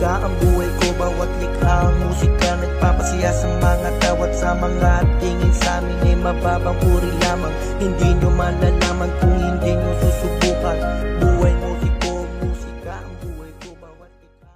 musika ang buhay ko, bawat likha ang musika nagpapasaya sa mga tao at sa mga tingin sa amin ay mababang uri lamang. Hindi nyo malalaman kung hindi nyo susubukan. Buhay musiko, musika ang buhay ko, bawat likha.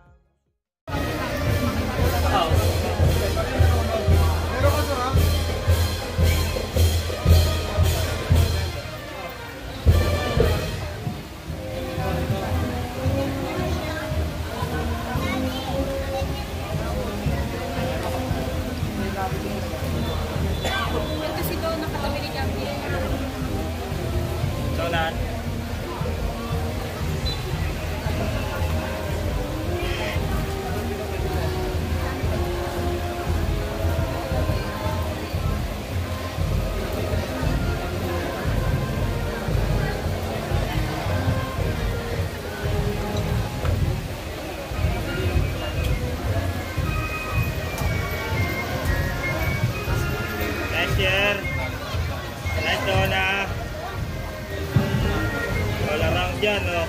Kasi doon nakatabi ni Gabriel. So lahat. Nice, Donna. All around dyan, no?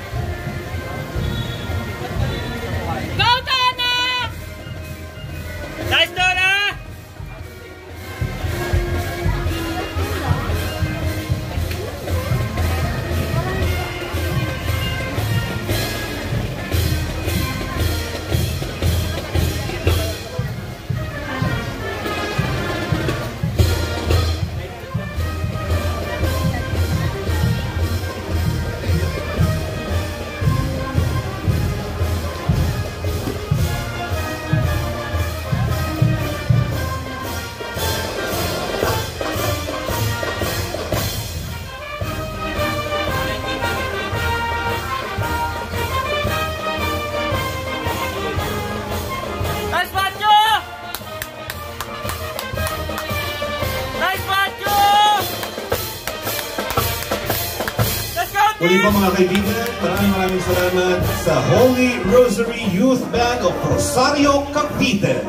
Go, Donna! Nice, Donna! Muli po mga kaibigan, maraming salamat sa Holy Rosary Youth Band of Rosario, Cavite.